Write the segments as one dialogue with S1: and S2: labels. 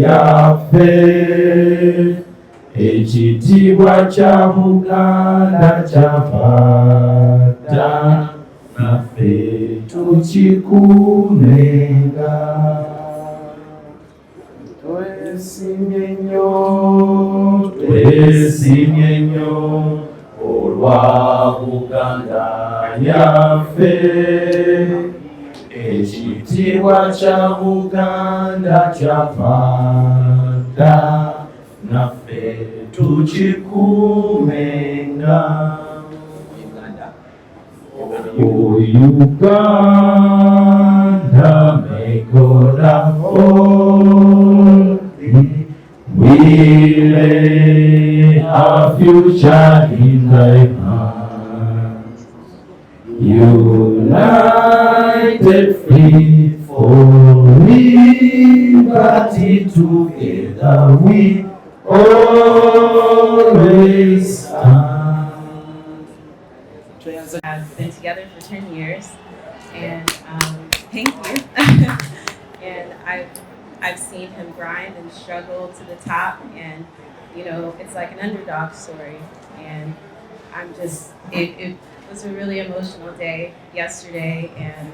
S1: yaffe ekitiibwa kya Buganda kyafata naffe tukikuumenga twesimye nnyo olwa Buganda yaffe ekitiibwa kya Buganda kyafata naffe tukikuumenga Uganda may God uphold thee. We lay our future in thy hands. United, free for liberty, together we always stand.
S2: I've been together for 10 years, and thank you. And I've seen him grind and struggle to the top, and it's like an underdog story. And I'm just it was a really emotional day yesterday, and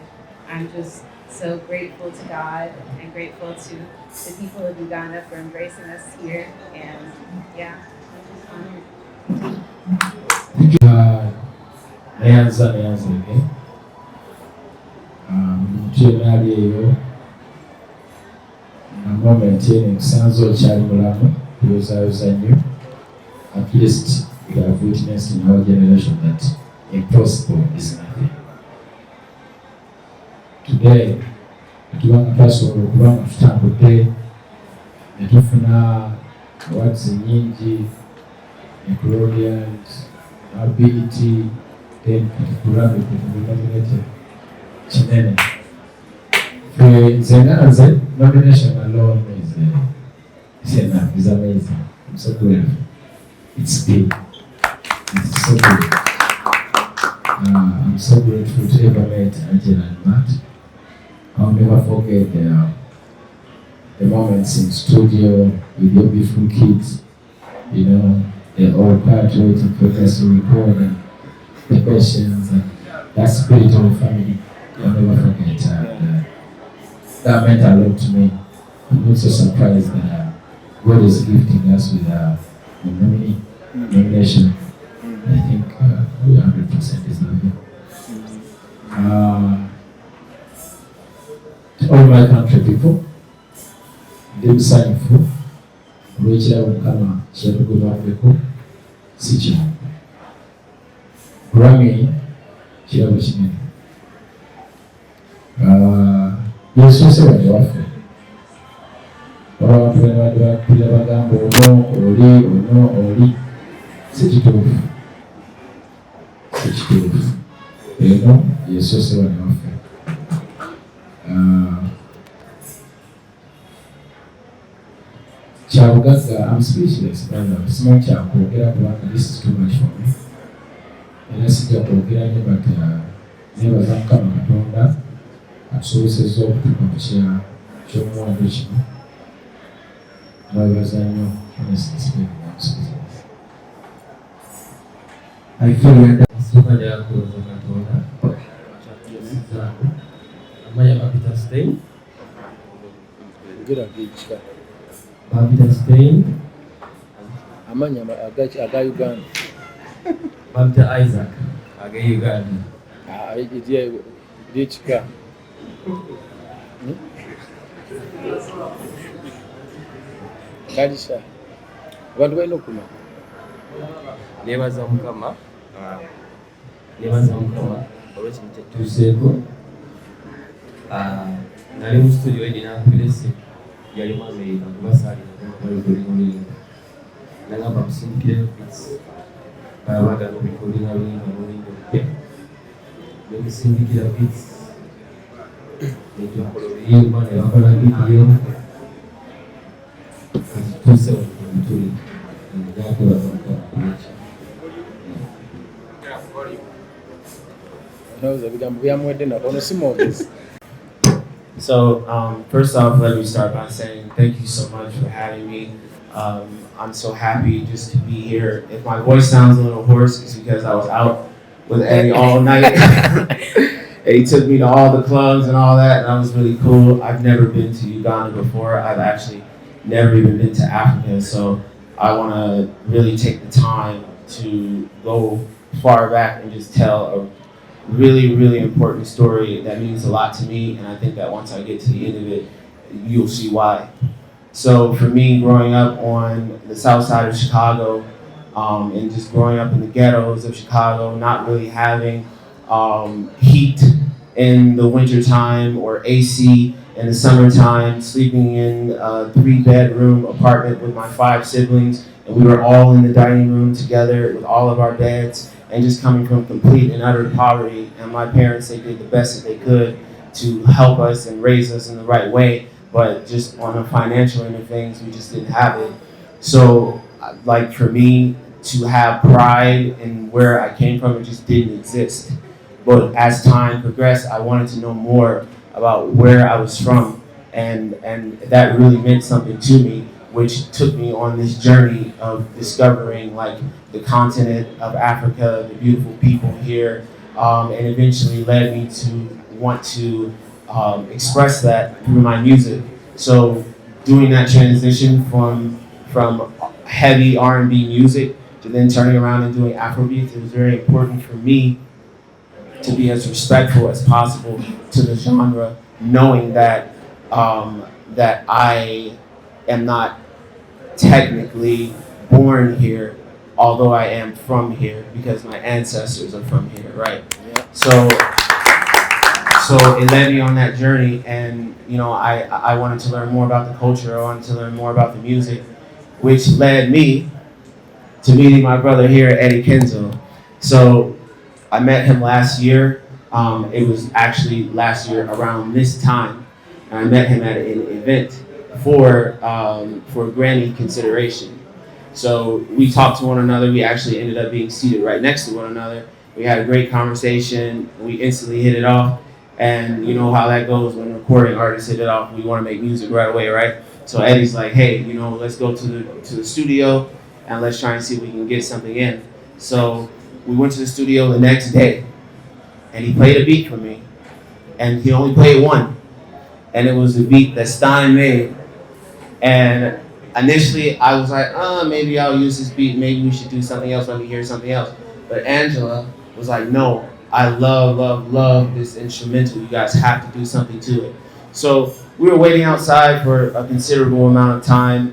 S2: I'm just so grateful to God and grateful to the people of Uganda for embracing us here. And yeah, I'm just honored.
S1: Neanza again. Mtuenali eyo na moment yene Kenzo kyali mulamu yozayoza nnyo. At least we have witnessed in our generation that impossible is nothing. Today, tukibanga twasobola okubanga tutambudde ne tufuna awards nyingi, Nickelodeons, ability, then grammy nominated kinene. Nze nomination alone is enough, is amazing. I'm so grateful. It's big. It's so big. I'm so grateful to ever met Angela and Matt. I'll never forget the moments in studio with your beautiful kids. They're all quiet waiting for us to record, and the questions and that spirit of the family, I'll never forget. That meant a lot to me. I'm also surprised that God is gifting us with the nomination. I think we 100% is loving. To all my country people, I'm signing for which I will come to go back to Sitting. Grammy, kirabo kinene. Yesu se wali waffe. Abantu bali bakira bagamba oli si kituufu. Eno Yesu se wali waffe. Kyabugagga, I'm speechless, brother. Simanyi kyakwogera kubanga this is too much for me. Era sijja kwogera nnyo but neebaza Mukama Katonda atusobozesezza okutuuka ku ky'omuwendo kino. Mwebaza nnyo
S3: Sooka lyakuloza Katonda kyatusizaako amanya Peter Stein Peter Stein
S4: amanya aga Uganda
S3: Peter Isaac aga Uganda
S4: ekika kalisa abantu balina okumanya.
S3: Neebaza Mukama olw'ekintu kyetutuuseeko. Nali mu studio Eddy n'ankubira essimu, yali mu America kubasaalira nagamba musindikireyo beats baagala obikolinga luyimba n'oluyimba olupya, nemusindikira beats netwakola oluyimba ne bakola vidiyo tuuse wamutuli nagakwebaza Mukama.
S4: Ndowooza ebigambo byamuwedde natono si mwogezi.
S3: So, first off, let me start by saying thank you so much for having me. I'm so happy just to be here. If my voice sounds a little hoarse, it's because I was out with Eddy all night. And he took me to all the clubs and all that, and that was really cool. I've never been to Uganda before. I've actually never even been to Africa, so I want to really take the time to go far back and just tell a really, really important story that means a lot to me, and I think that once I get to the end of it, you'll see why. So for me, growing up on the south side of Chicago, and just growing up in the ghettos of Chicago, not really having heat in the wintertime or AC in the summertime, sleeping in a 3-bedroom apartment with my 5 siblings, and we were all in the dining room together with all of our beds, and just coming from complete and utter poverty. And my parents, they did the best that they could to help us and raise us in the right way, but just on a financial end of things, we just didn't have it. So, like for me to have pride in where I came from, it just didn't exist. But as time progressed, I wanted to know more about where I was from, and that really meant something to me, which took me on this journey of discovering like the continent of Africa, the beautiful people here, and eventually led me to want to express that through my music. So doing that transition from heavy R&B music to then turning around and doing Afrobeat, it was very important for me to be as respectful as possible to the genre, knowing that that I am not technically born here, although I am from here because my ancestors are from here, right? Yeah. So it led me on that journey, and you know, I wanted to learn more about the culture. I wanted to learn more about the music, which led me to meeting my brother here, Eddy Kenzo. So I met him last year. It was actually last year around this time, and I met him at an event for grammy consideration. So we talked to one another. We actually ended up being seated right next to one another. We had a great conversation. We instantly hit it off, and you know how that goes when recording artists hit it off. We want to make music right away, right? So Eddy's like, hey, you know, let's go to the studio and let's try and see if we can get something in. So we went to the studio the next day, and he played a beat for me, and he only played one, and it was the beat that Stein made. And initially, I was like, maybe I'll use this beat. Maybe we should do something else. Let me hear something else. But Angela was like, no, I love this instrumental. You guys have to do something to it. So we were waiting outside for a considerable amount of time.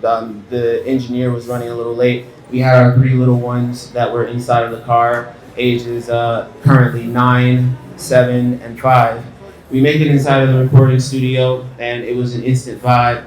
S3: The engineer was running a little late. We had our 3 little ones that were inside of the car, ages currently 9, 7, and 5. We make it inside of the recording studio, and it was an instant vibe.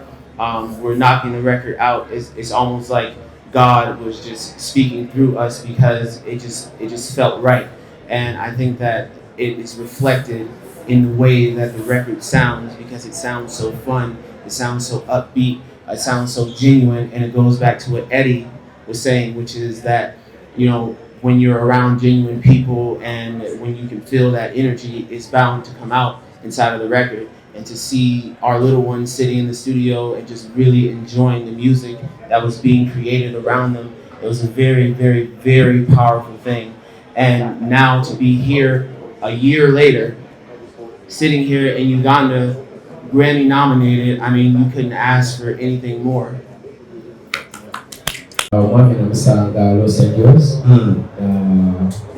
S3: We're knocking the record out. It's almost like God was just speaking through us because it just felt right. And I think that it is reflected in the way that the record sounds, because it sounds so fun, it sounds so upbeat, it sounds so genuine, and it goes back to what Eddy was saying, which is that, you know, when you're around genuine people and when you can feel that energy, it's bound to come out inside of the record. And to see our little ones sitting in the studio and just really enjoying the music that was being created around them, it was a very, very, very powerful thing. And now to be here a year later, sitting here in Uganda, Grammy nominated, I mean, you couldn't ask for anything more.
S1: Mwami namusanga Los Angeles.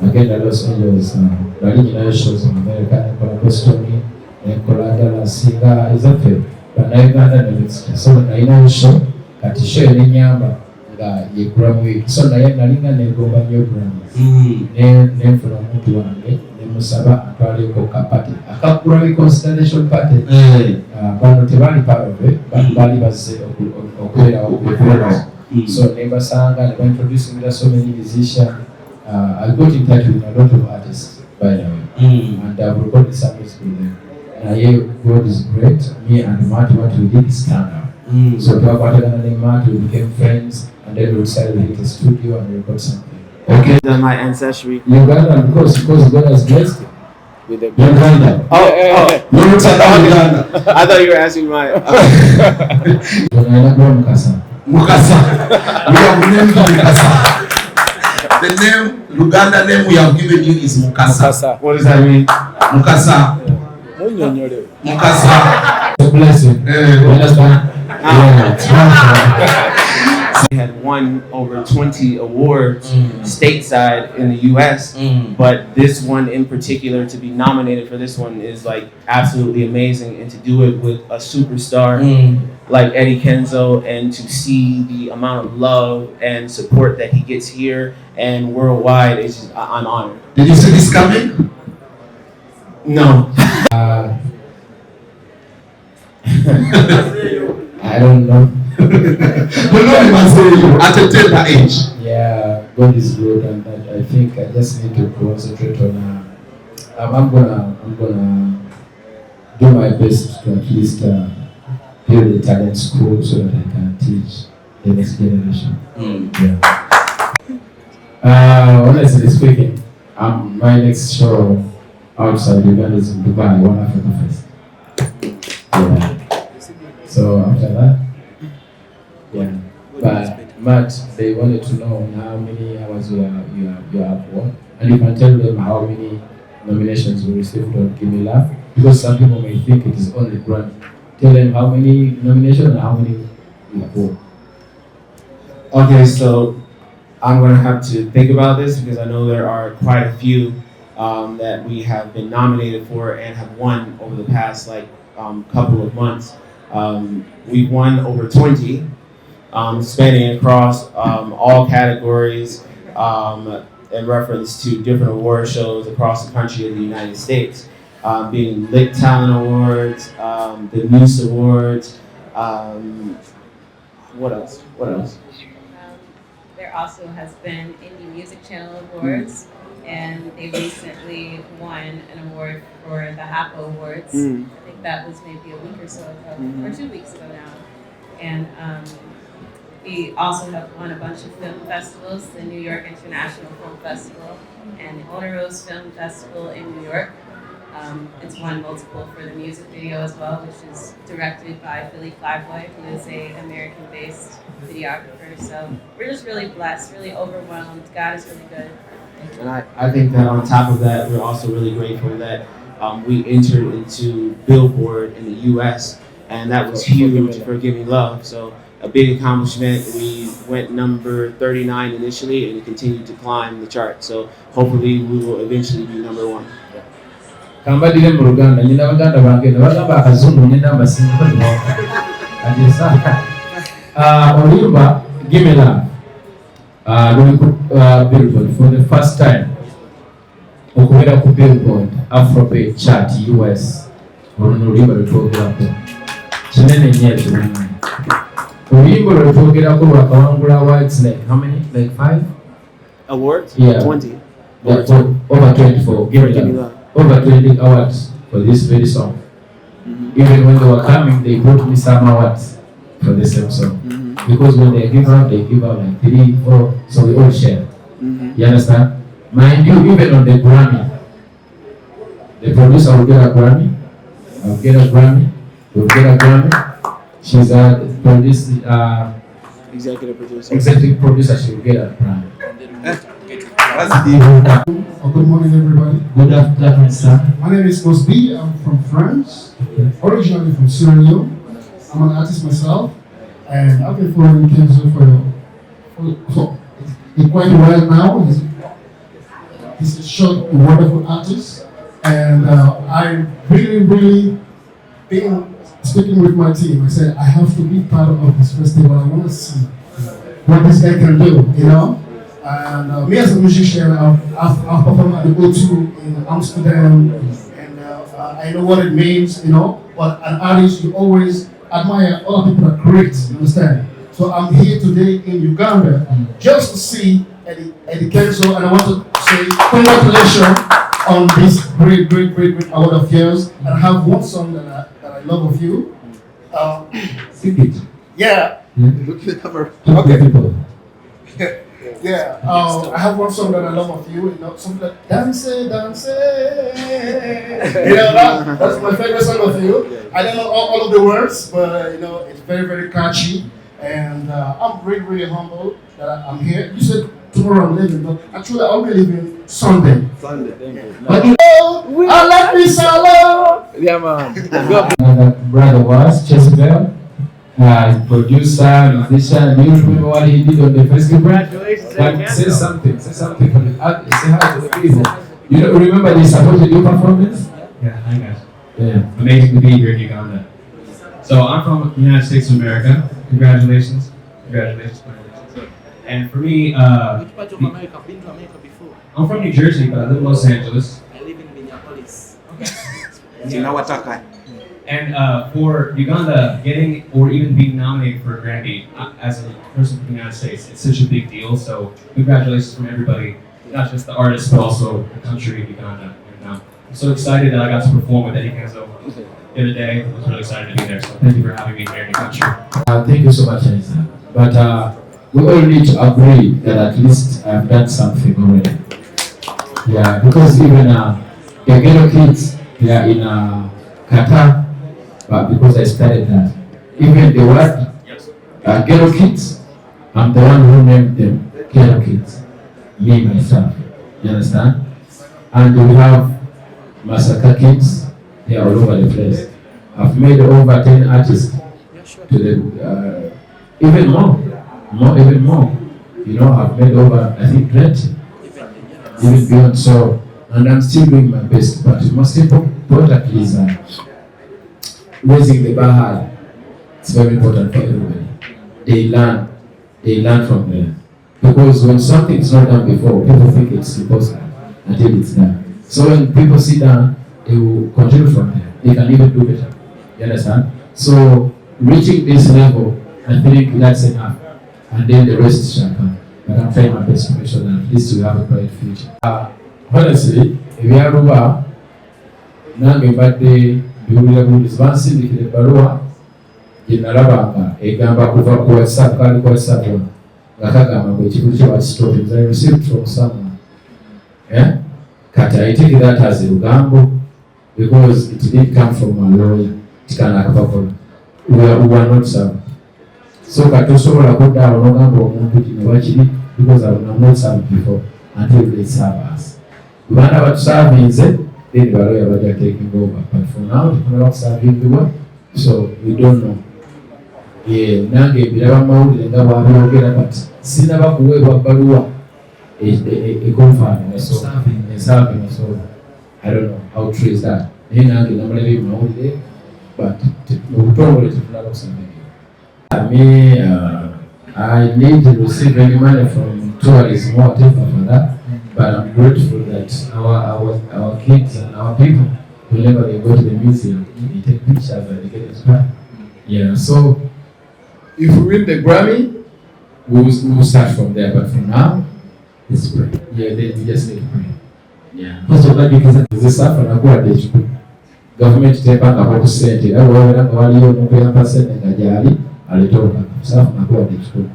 S1: Agenda Los Angeles. Nali nyina shows in America, nekola Boston, nekola Dallas, nga ezaffe bannayuganda ne Mexico. So nalina show kati show enyamba nga ye Grammy week. So naye nalinga negomba nnyo Grammy. Nenfuna omuntu wange nemusaba atwaleko kapati aka Grammy constellation party. Bano tebali part of it, but bali bazze okubeera okubeera. So never sang and they were introducing me to so many musicians. I got in touch with a lot of artists, by the way, and I recorded songs with them. And I hear God is great. Me and Matt, what we did is stand up. So Matt, we became friends, and then we decided to hit the studio and record something.
S3: Okay, then my ancestry.
S1: Uganda, because God has blessed you.
S4: with the
S1: Uganda.
S3: Uganda.
S4: I thought you were asking my.
S1: Mukasa.
S5: Mukasa. We have named Mukasa. The name, Luganda name we have given you is Mukasa.
S3: What does that mean?
S5: Mukasa. Mukasa.
S1: Bless you. You understand?
S3: They had won over 20 awards stateside in the US, but this one in particular, to be nominated for this one is like absolutely amazing, and to do it with a superstar like Eddy Kenzo, and to see the amount of love and support that he gets here and worldwide, is just, I'm honored.
S5: Did you see this coming?
S3: No.
S1: I don't know.
S5: But no, you must say you at a tender age.
S1: Yeah, God is good, and I think I just need to concentrate on. I'm gonna do my best to at least build a talent school so that I can teach the next generation. Yeah. Honestly speaking, my next show outside Uganda is in Dubai, One Africa Fest. Yeah. So after that, yeah. But Matt, they wanted to know how many hours you have worked, and you can tell them how many nominations you received on Give Me Love, because some people may think it is only Grammy. Tell them how many nominations and how many you have worked.
S3: Okay, so I'm gonna have to think about this because I know there are quite a few that we have been nominated for and have won over the past couple of months. We've won over 20, spanning across all categories in reference to different award shows across the country of the United States, being Lit Talent Awards, the Muse Awards. What else?
S2: There also has been Indie Music Channel Awards, and they recently won an award for the HAPA Awards. I think that was maybe a week or so ago, or 2 weeks ago now. And we also have won a bunch of film festivals, the New York International Film Festival and the Honor Rose Film Festival in New York. It's won multiple for the music video as well, which is directed by Philly Flyboy, who is an American-based videographer. So we're just really blessed, really overwhelmed. God is really good.
S3: And I think that on top of that, we're also really grateful that we entered into Billboard in the US, and that was huge for Give Me Love. So a big accomplishment. We went number 39 initially, and it continued to climb the chart. So hopefully we will eventually be number 1.
S1: Kambadile mu Luganda, nyina baganda bange nabagamba akazungu nyina amasinga adisa. Olimba Give Me Love. When we put Billboard for the first time, okubera ku Billboard Afrobeat chart US, olumba lwetwogerako kinene nnyo ekiwumanya. Oluyimba lwetwogerako lwakawangula awards like how many? Like 5?
S3: Awards?
S1: Yeah.
S3: 20.
S1: Over 20 for Give Me Love. Over 20 awards for this very song. Even when they were coming, they brought me some awards for the same song. Because when they give out like 3, 4, so we all share. You understand? Mind you, even on the Grammy, the producer will get a Grammy, I'll get a Grammy, we'll get a Grammy. She's a executive producer, she will get a Grammy.
S6: Good morning, everybody.
S1: Good afternoon, sir.
S6: My name is Mosby. I'm from France, originally from Sierra Leone. I'm an artist myself, and I've been following Kenzo for quite a while now. He's a short, wonderful artist, and I really been speaking with my team. I said I have to be part of this festival. I want to see what this guy can do, you know. And me as a musician, I've performed at the O2 in Amsterdam, and I know what it means, you know. But an artist, you always admire other people that create, you understand? So I'm here today in Uganda just to see Eddy Kenzo, and I want to say congratulations on this great award of yours. And I have one song that I love of you.
S1: Sing it.
S6: Yeah.
S1: Look at the cover. Okay.
S6: Yeah, I have one song that I love of you, something like Dance, Dance. That's my favorite song of you. I don't know all of the words, but it's very, very catchy. And I'm really, really humble that I'm here. You said tomorrow I'm leaving, but actually I'll be leaving Sunday.
S4: Sunday, thank you.
S6: But I like me solo.
S4: Yeah, man.
S1: Another brother was Jezebel, producer, musician. Do you remember what he did on the festival?
S3: Congratulations,
S1: But say something for the artist. Say hi to the people. You don't remember they supported your performance?
S7: Yeah, hi guys.
S1: Yeah.
S7: Amazing to be here in Uganda. So I'm from the United States of America. Congratulations. Congratulations. And for me,
S8: Which part of America? I've been to America before.
S7: I'm from New Jersey, but I live in Los Angeles.
S8: I live in Minneapolis.
S7: And for Uganda, getting or even being nominated for a Grammy as a person from the United States, it's such a big deal. So congratulations from everybody, not just the artists, but also the country of Uganda. And I'm so excited that I got to perform with Eddy Kenzo the other day. I was really excited to be there. So thank you for having me here in the country.
S1: Thank you so much, Anissa. But we all need to agree that at least I've done something already. Yeah, because even the ghetto kids, they are in Qatar, but because I started that. Even the word ghetto kids, I'm the one who named them ghetto kids. Me, myself. You understand? And we have Massacre kids, they are all over the place. I've made over 10 artists to the, even more. Even more. I've made over, I think, 20. Even beyond. So, and I'm still doing my best. But the most important is raising the bar high. It's very important for everybody. They learn from there. Because when something is not done before, people think it's impossible until it's done. So when people sit down, they will continue from there. They can even do better. You understand? So reaching this level, I think that's enough. And then the rest shall come. But I'm trying my best to make sure that at least we have a bright future. Honestly, if you have over, nange mbadde biwulirabulizi bansindikira ebbaluwa gye nalabanga egamba kuva ku WhatsApp kali ku WhatsApp nga kagamba ngu ekintu kye bakisitopinze I received from someone. Kati I take that as a lugambo because it didn't come from a lawyer. We are not served. So katosobola kuddawo n'ogamba omuntu kino bakiri because I have not served before until they serve us. Bana batuservinze then the lawyer are taking over. But for now, we're not serving the work, so we don't know. Nange biraba mawulire nga bwabyogera but sinaba kuweebwa bbaluwa ekonfaana serving, so I don't know how true is that. Naye nange namulabye mawulire but mu butongole tetunaba kusambira. I need to receive any money from tourism or whatever for that. But I'm grateful that our kids and our people, whenever they go to the museum, they take pictures and they get inspired. Yeah, so if we win the Grammy, we'll start from there. But for now, let's pray. Yeah, we just need to pray. Yeah. Also, like because the stuff and I go at the government take back about the center. I will have no percent and Gajali, I'll talk about stuff and I go at the school.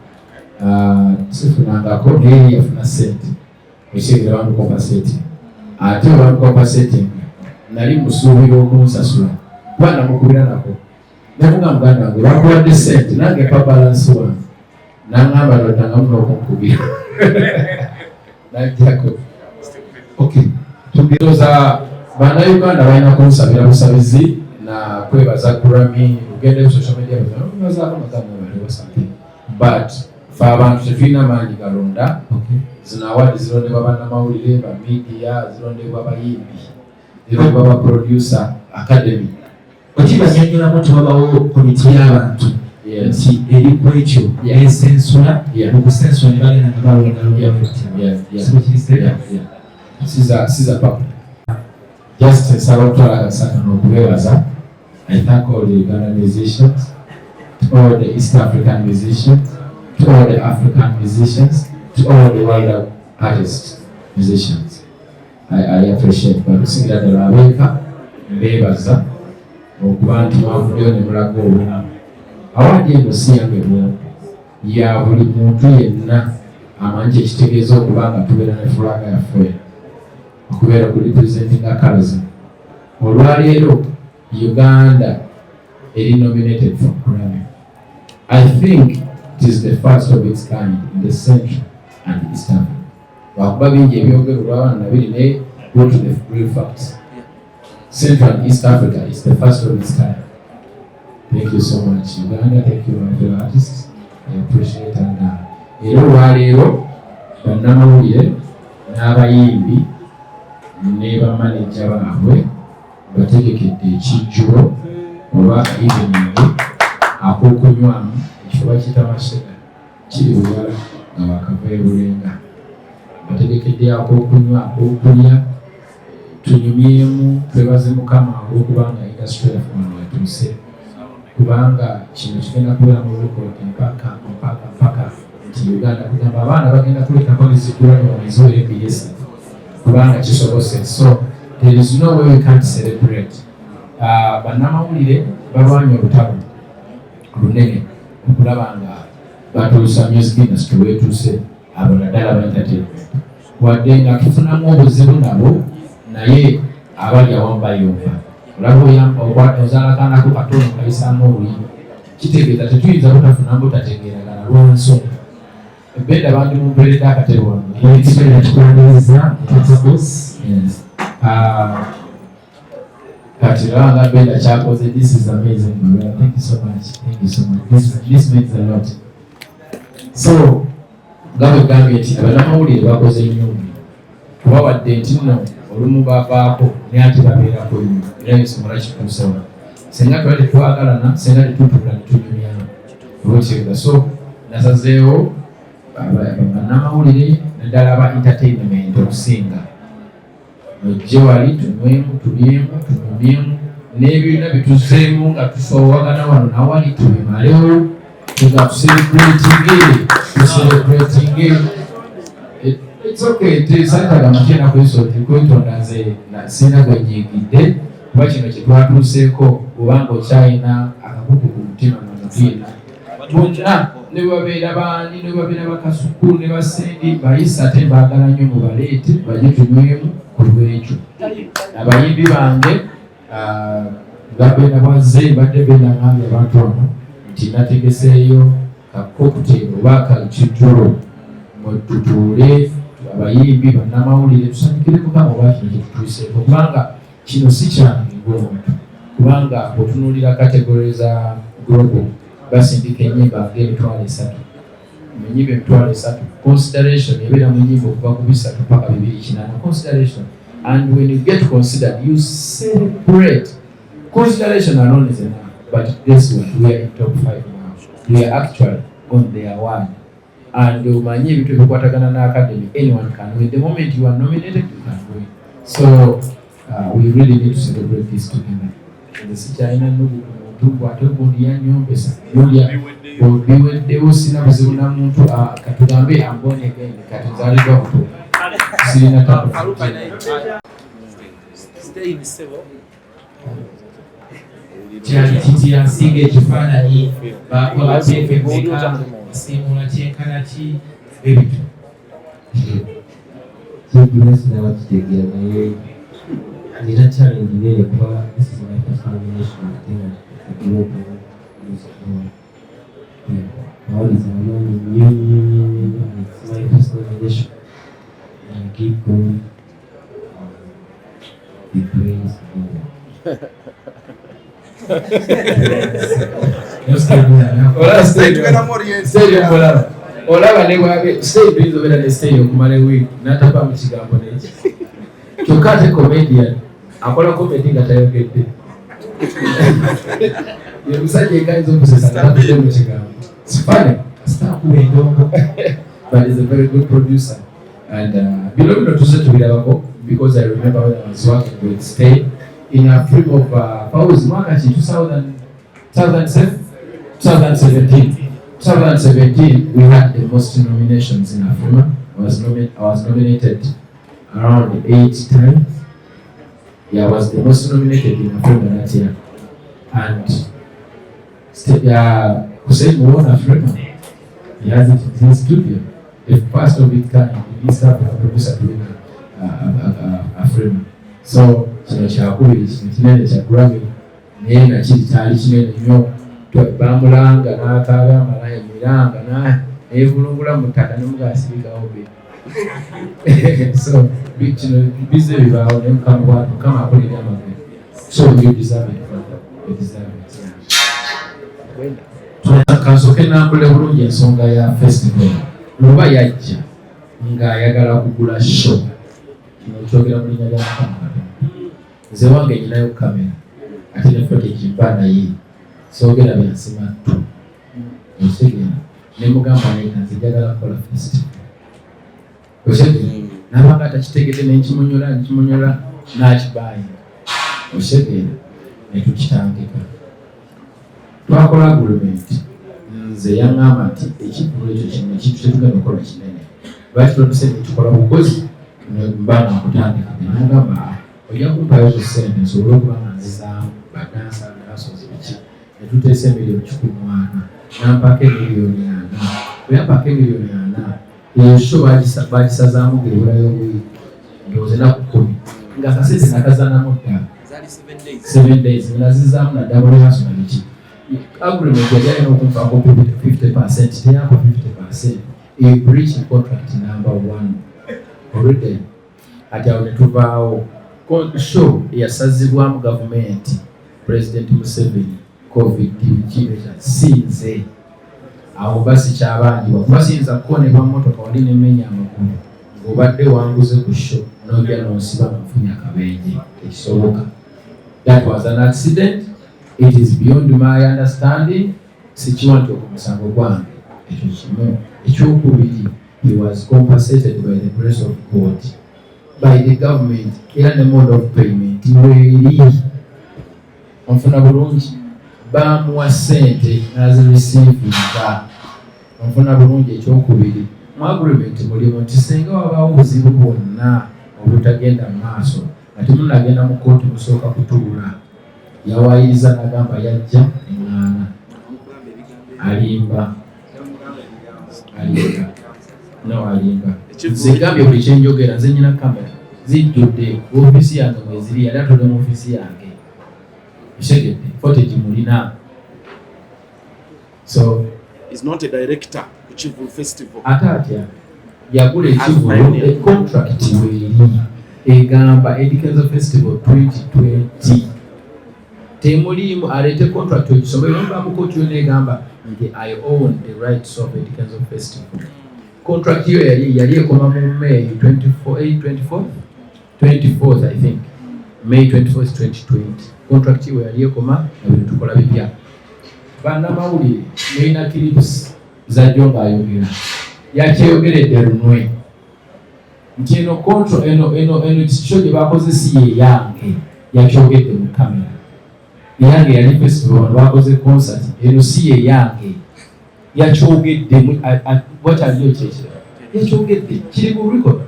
S1: So for now, I go here for a cent. Ekyegira abantu compensating. Ate abantu compensating. Nali musuubira okunsasula. Kuba namukubira nako. Nakuga muganda wange bakuwadde ssente nange pa balance wange. N'aŋŋamba lwatanga muno okunkubira. Najjako. Okay. Tugirooza bannayuganda balina kunsabira busabizi na kwebaza Grammy. Ugende ku social media bazaako magamba bali wasabye. But fe abantu tetulina maanyi galonda. Zino awadi zirondebwa bannamawulire, ba media, zirondebwa bayimbi, zirondebwa ba producer academy.
S9: Okibanyanyulamu nti wabawo komiti y'abantu nti eri ku ekyo ensensula okusensula ne bagenda nga balonda.
S1: Siza papa. Just nsaba okutwala akasaka n'okubeebaza. I thank all the Ugandan musicians, to all the East African musicians, to all the African musicians, to all the world artists, musicians. I appreciate but kusingira ddala abeeka mbeebaza okuba nti mwavuddeyo ne mulaga obumu. Awaadi eno si yange bwongo ya buli muntu yenna amanyi ekitegeeza okuba nga tubeera ne fulaga yaffe okubeera ku representinga colours. Olwaleero Uganda eri nominated for Grammy. I think it is the first of its kind in the Central and East Africa. Lwakuba bingi ebyogerwa abaana nabiri naye go to the real facts. Central and East Africa is the first of its kind. Thank you so much Uganda, thank you my fellow artists. I appreciate and era olwaleero bannamawulire n'abayimbi ne bamaneja baabwe bategekedde ekijjulo oba evening ak'okunywamu ekifo bakiyita masega kiri buyala nga bakava ebulenga bategekedde ak'okunywa ak'okulya tunyumyemu twebaze Mukama olw'okubanga industry yaffe wano yatuuse kubanga kino kigenda kubeera mu record mpaka nti Uganda kugamba abaana bagenda kuleetako nezigula nomwezi w'ebiyesa kubanga kisobose. So there is no way we can't celebrate. Bannamawulire balwanya olutalo lunene okulaba nga batuusa music industry wetuuse abo naddala ba entertainment wadde nga tufunamu obuzibu nabo naye abali awamu bayomba. Olaba ozalakanako katono kayisaamu oluyimba kitegeeza tetuyinza butafunamu butategeeragana lwansonga ebedda bandi mumperedde akatebe wano ekibeera kikulaniriza kati lwanga benda kyakoze. This is amazing. Thank you so much. Thank you so much. This means a lot. So nga bwe gambye nti abannamawulire bakoze nnyo kuba wadde nti nno olumu bavaako naye ate babeerako nnyo era ensonga kikuusewa singa tuba tetwagalana singa tetutuula netunyumyana olwokyegeza. So nasazeewo bannamawulire naddala aba entertainment okusinga ojje wali tunywemu tulyemu tunyumyemu n'ebyonna bituzeemu nga tusoowagana wano nawali tubimalewo nga tuselebratinge. It's okay tesantala mutena kwesote kwetonda nze sina gwenyiigidde kuba kino kyetwatuuseeko obanga okyalina akakuku ku mutima namutiina bonna ne babeera baani ne babeera bakasuku ne basendi bayisa ate mbaagala nnyo mubaleete bajye tunywemu ku lwekyo. Abayimbi bange babeera bazze badde benangambye abantu wano nti nategeseeyo kakokutero oba kakijjulo mwetutuule abayimbi bannamawulire tusanyukire Mukama oba kino kyetutuuseeko kubanga kino si kyange ng'omuntu kubanga otunuulira kategori za global basindika ennyimba ng'emitwalo 3 mu nnyimba emitwalo 3 consideration ebeera mu nnyimba okuva ku 3 paka 280 consideration. And when you get considered you celebrate. Consideration alone is enough, but guess what, we are in top 5 now. We are actually on the award and umanyi ebintu ebikwatagana n'academy anyone can win. The moment you are nominated you can win. So we really need to celebrate this together. Sikyalina n'omuntu ate ogundi yanyombesa obiweddewo sina buzibu na muntu katugambe ambone again kati nzalibwa buto sirina tabu.
S9: kyali kiti yansiga ekifaananyi bakola pefemeka simula kyenkana ki ebitu
S3: Kyekulesi n'abakitegeera naye nina challenge nene kuba this is my first nomination I grew up in music world. All is new and it's my first nomination and I keep going the praise
S1: olaba ne bwabe stage bizo bera ne stage okumala week nataba mu kigambo n'eki kyokka ate comedian akola comedy nga tayogedde ye musajja ekayinza okusesa natadde mu kigambo sifane asitakuba endongo but is a very good producer and bino tuze tubirabako because I remember when I was working with Stay in a film of Pauzi mwaka ki 2017 we had the most nominations in Afrima. I was nominated around 8 times. Yeah, I was the most nominated in Afrima that year. And Hussein won Afrima. He has it in his studio. the first of its kind in East Africa producer to win a film. So kino kyakubiri kino kinene kya grammy naye nakiri kyali kinene nnyo bamulanga n'akaaba amala emiranga n'evulungula mu ttaka nemugasirikawo be so kino bize bibaawo ne mukama akolera amagezi so you deserve it brother, you deserve it. Kansoke nakule bulungi ensonga ya festival luba yajja ng'ayagala kugula show kino kyogera mu linnya lya Mukama nze wange nyinayo kamera ate ne footage mba naye soogera byansima tu otegera ne mugamba naye nze njagala kukola festival otegera n'abanga atakitegedde nenkimunyola n'akibaayi otegera ne tukitandika twakola agreement nze yaŋŋamba nti ekiggulu ekyo kino ekintu kyetugenda okukola kinene lwaki toluse netukola bukozi mbanga nkutandika nemugamba ojja kumpayo zo ssente nsobole okuba nga nzizaamu badansa nasozi biki netuteesa emiliyoni 140 nampaako emiliyoni 40 bweyampaako emiliyoni 40 esho bagisazaamu geebulayo obwiri ndowooza ennaku 10 nga akasente nakazanamu ddala 7 days nazizaamu naddala rehaso nabiki agreement yali alina okunfaako 50% teyako 50% a breach contract number 1 already ati awo netuvaawo show eyasazibwamu gavumenti president Museveni covid sinze awo basi kyabanjibwa kuba siyinza kukonebwa motoka wali nemenya amakulu ng'obadde wanguze ku show n'ojja nonsiba nfunye akabenje tekisoboka. That was an accident. It is beyond my understanding. Sikiwa nti okumusango gwange ekyo kimu. Ekyokubiri, he was compensated by the grace of God, by the government, era ne mode of payment weri onfuna bulungi bamuwa ssente nazireceivinga onfuna bulungi. Ekyokubiri, mu agreement mulimu nti singa wabaawo obuzibu bwonna obutagenda mu maaso nga temunagenda mu kooti musooka kutuula, yawaayiriza nagamba yajja eŋŋaana alimba zigambye buli kyenjogera nze nyina kamera zijjudde ofiisi yange mweziri yali atudde mu ofiisi yange esegedde footage mulina. So
S8: is not a director ku Kivulu Festival.
S1: Ate atya yagula ekivulu contract weri egamba Eddy Kenzo Festival 2020 temulimu alete contract ogisombe bamu kooti yonna egamba nti I own the rights of Eddy Kenzo Festival. Contract hiyo yali ekoma mu May 24th I think May 24th 2020 contract hiyo yali ekoma na tukola bipya bannamawulire nina clips za Jonga ayogera yakyeyogeredde lunwe nti eno control eno kisho gye bakoze si ye yange yakyogedde mu kamera yange yali festival bakoze concert eno si ye yange yakyogedde wataliyo kyekyo yakyogedde kiri ku record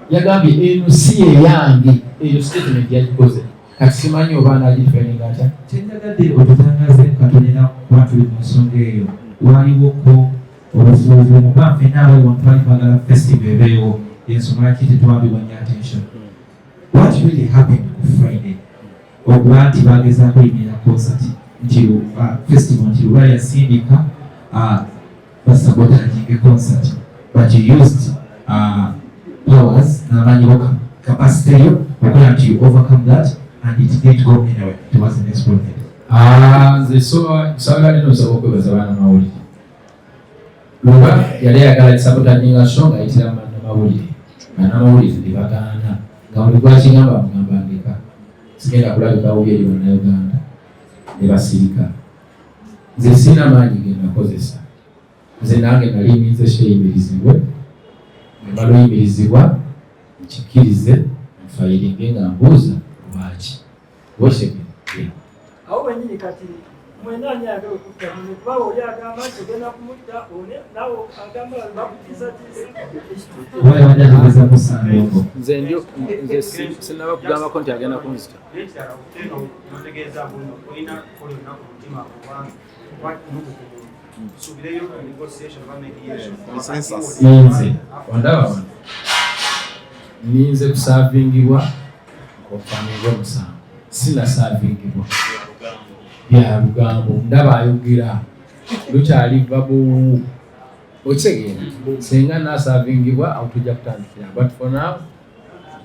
S1: yagambye eno si ye yange eyo statement yagikoze kati simanyi oba anagifeninga atya
S9: kyenyagadde otutangaze katonera kuba tuli mu nsonga eyo waliwoko obufuuzi muba ffenna abawo ntwali twagala festival ebeewo yensonga lwaki tetwabibwa nnyo attention. What really happened ku Friday okuba nti bagezaako yimirira concert nti festival nti lwa yasindika basabotaginge concert but you used powers n'amanyiwo capacity yo okola nti you overcome that and it didn't go anywhere. It wasn't exploded.
S1: Nze nsagala nnyo nsaba okwebaza bannamawulire luba yali ayagala kisabotaginga show ng'ayitira bannamawulire bannamawulire ne bagaana nga buli gwakigamba mugamba ndeka sigenda kulabikawo byeri bannayuganda ne basirika. Nze sina maanyi genda kozesa, nze nange nali nninze sheyimirizibwe nemala oyimirizibwa nkikkirize nfayiringe nga mbuuza lwaki wosege
S10: awo wenyini kati mwena ani agala okutta muno kuba oli agamba nti ogenda kumutta one nawe agamba bakukkiza
S4: nze sinaba kugambako nti agenda kunzita
S8: Consensus.
S1: Ninze wandaba wano ninze kusaavingibwa okufaanibwa omusango sinasaavingibwa bya lugambo ndaba ayogera lukyaliva buwu okitegeera singa nasaavingibwa awo tujja kutandikira but for now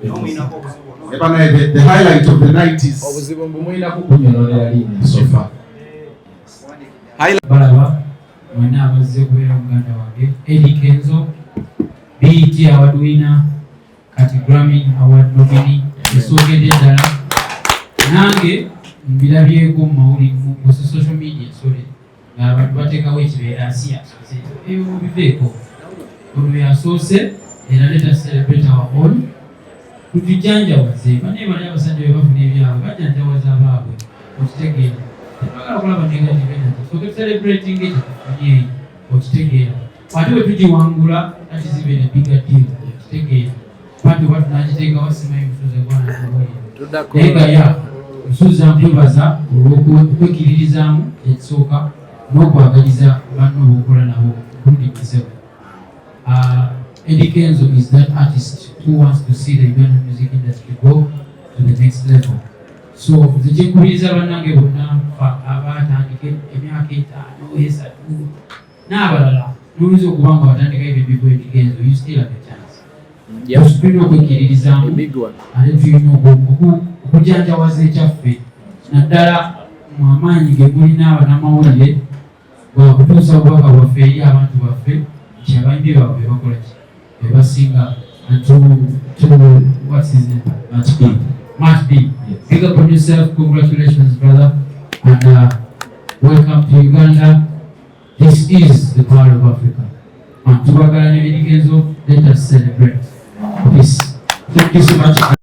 S5: The highlight of the night is
S1: obuzibu mbumwinako kunyonolera linnya sofa
S11: balaba mwenna abazze kubeera muganda wange Eddy Kenzo BET award winner kati Grammy award nominee esookedde ddala nange mbirabyeko mu social media ng'abantu bateekawo ekibeera asi yasoose ebyo biveeko ono yasoose era leta celebrate our own tutujjanjawaze bane bali abasajja bwe bafuna ebyabwe bajjanjawaza abaabwe okitegeera tebagala kulaba negative energy so celebrating ekyo tufunye okitegeera ate bwe tugiwangula that is even a bigger deal okitegeera pati oba tunagiteeka wasimayo musuze gwanaaye gaya nsuza nkwebaza olw'okwekiririzaamu ekisooka n'okwagaliza banno b'okola nabo kundimizebwa. Eddy Kenzo is that artist who wants to see the Ugandan music industry go to the next level. So nze kye nkubiriza bannange bonna abatandika emyaka 5 3 n'abalala n'oyinza okuba nga watandika ebyo bifo Eddy Kenzo, you still have a chance. Tulina okwekiririzaamu ate tulina okujjanjawaza ekyaffe naddala mu amaanyi ge mulina abanamawulire bwakutuusa obubaka bwaffe eri abantu baffe nti abayimbi baabwe bakola ki bebasinga what's his name? Match B. Big up on yourself, congratulations brother, and welcome to Uganda. This is the power of Africa. And tubagala ne Eddy Kenzo, let us celebrate. Peace. Thank you so much.